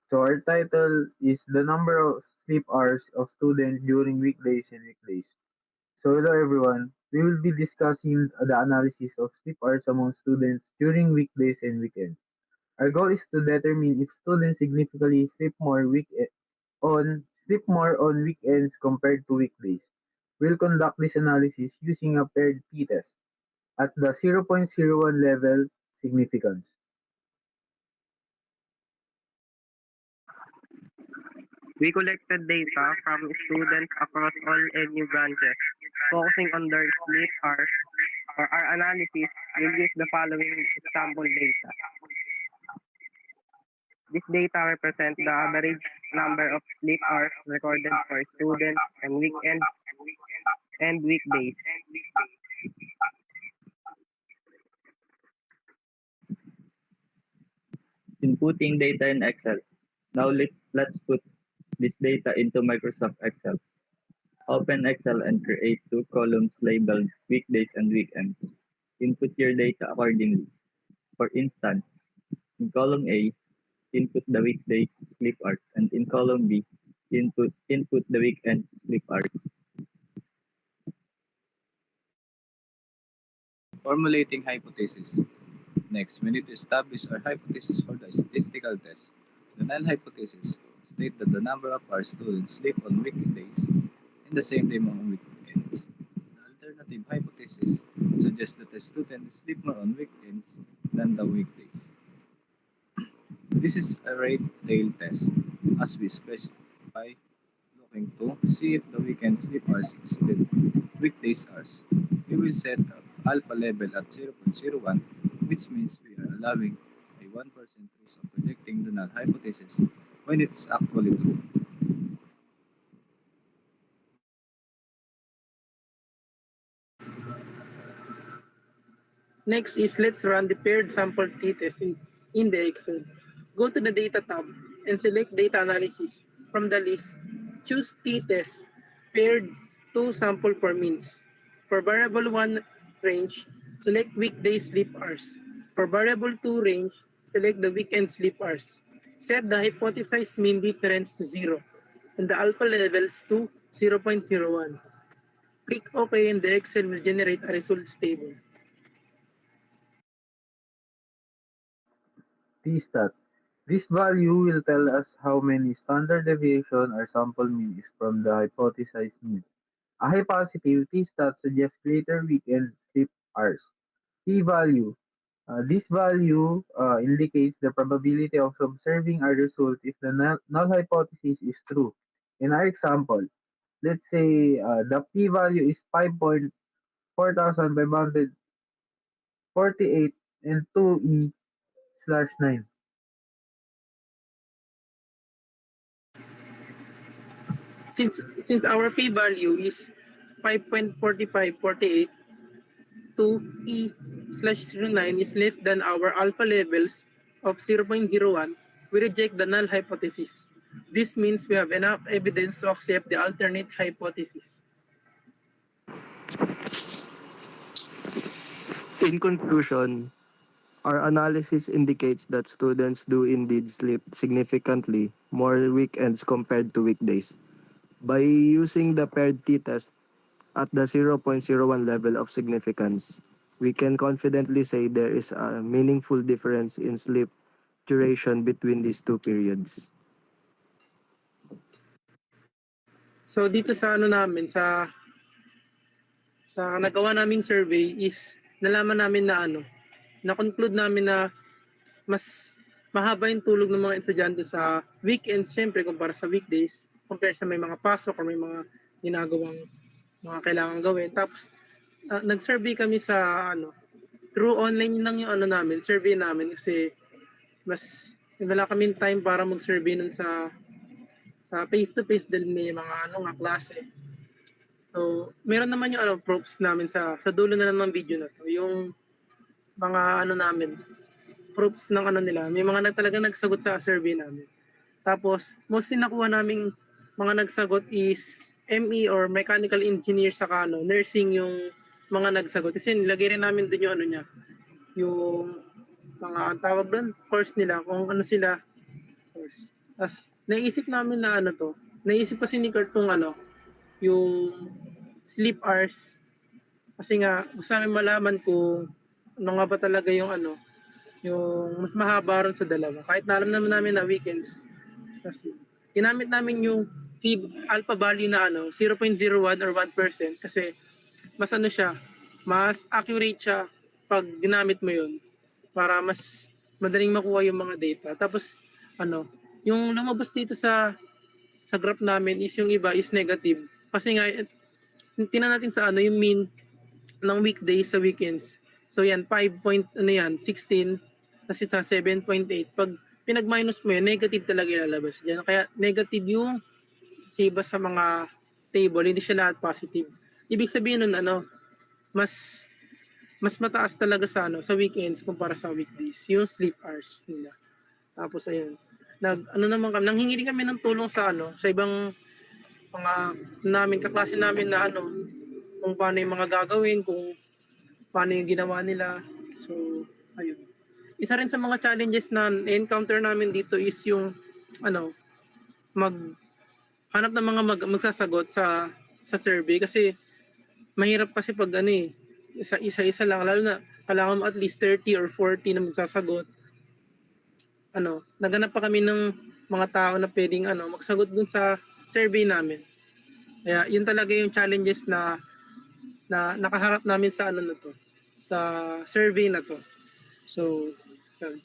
So our title is the number of sleep hours of students during weekdays and weekdays. So hello everyone, we will be discussing the analysis of sleep hours among students during weekdays and weekends. Our goal is to determine if students significantly sleep more on weekends compared to weekdays. We'll conduct this analysis using a paired t-test at the 0.01 level significance. We collected data from students across all NU branches, focusing on their sleep hours. For our analysis, we'll use the following example data. This data represents the average number of sleep hours recorded for students on weekends and weekdays. Inputting data in Excel. Now let's put this data into Microsoft Excel. Open Excel and create two columns labeled weekdays and weekends. Input your data accordingly. For instance, in column A, input the weekdays sleep hours, and in column B, input the weekend sleep hours. Formulating hypothesis. Next, we need to establish our hypothesis for the statistical test. The null hypothesis state that the number of our students sleep on weekdays and the same day on weekends. The alternative hypothesis suggests that the students sleep more on weekends than the weekdays. This is a rate tail test, as we specify, looking to see if the weekend sleep hours exceeded weekdays hours. We will set up alpha level at 0.01, which means we are allowing a 1% risk of predicting the null hypothesis when it is actually true. Next is let's run the paired sample t-test in the Excel. Go to the Data tab and select Data Analysis. From the list, choose t-test paired 2 sample per means. For variable 1 range, select weekday sleep hours. For variable 2 range, select the weekend sleep hours. Set the hypothesized mean difference to 0 and the alpha levels to 0.01. Click OK and the Excel will generate a results table. T-stat. This value will tell us how many standard deviation our sample mean is from the hypothesized mean. A high positive T-stat suggests greater weekend sleep hours. P-value. This value indicates the probability of observing a result if the null hypothesis is true. In our example, let's say the p-value is 5.4548 and 2e/9. Since our p-value is 5.4548, 2e/09 is less than our alpha levels of 0.01, we reject the null hypothesis. This means we have enough evidence to accept the alternate hypothesis. In conclusion, our analysis indicates that students do indeed sleep significantly more weekends compared to weekdays. By using the paired t-test at the 0.01 level of significance, we can confidently say there is a meaningful difference in sleep duration between these two periods. So dito sa ano namin sa nagawa naming survey is nalaman namin na na-conclude namin na mas mahaba yung tulog ng mga estudyante sa weekends syempre kumpara sa weekdays compare sa may mga pasok or may mga ginagawang mga kailangan gawin. Tapos nag-survey kami sa through online lang yung namin, survey namin kasi mas wala kaming time para mag-survey nun sa face to face dahil may mga nga klase. So, meron naman yung proofs namin sa dulo na lang ng video na to. Yung mga namin, proofs ng nila. May mga talaga nagsagot sa survey namin. Tapos, mostly nakuha naming mga nagsagot is ME or mechanical engineer sa nursing yung mga nagsagot. Kasi nilagay rin namin dun yung niya, yung mga ang tawag doon, course nila, kung ano sila, course. Tapos naisip namin na ano to, naisip kasi ni Kurt tong ano, yung sleep hours. Kasi nga gusto namin malaman kung ano nga ba talaga yung ano, yung mas mahaba ron sa dalawa. Kahit na alam naman namin na weekends. Kasi ginamit namin yung alpha value na ano, 0.01 or 1% kasi mas ano siya, mas accurate siya pag ginamit mo yun para mas madaling makuha yung mga data. Tapos ano, yung lumabas dito sa graph namin is yung iba is negative. Kasi nga tingnan natin sa ano yung mean ng weekdays sa weekends. So yan 5 point ano yan 16 kasi sa 7.8 pag pinag-minus mo yan negative talaga ilalabas diyan. Kaya negative yung sa iba sa mga table, hindi siya lahat positive. Ibig sabihin nun ano, mas mataas talaga sa ano sa weekends kumpara sa weekdays yung sleep hours nila. Tapos ayun. Ano naman kami, nanghingi rin kami ng tulong sa ano, sa ibang mga namin kaklase namin na ano, kung paano yung mga gagawin, kung paano yung ginawa nila. So, ayun. Isa rin sa mga challenges na encounter namin dito is yung ano, hanap ng mga magsasagot sa survey kasi mahirap kasi pag ano eh, isa-isa lang lalo na kailangan mo at least 30 or 40 na magsasagot. Ano, naganap pa kami ng mga tao na pwedeng ano, magsagot dun sa survey namin. Kaya yun talaga yung challenges na nakaharap namin sa ano na to, sa survey na to. So, yun.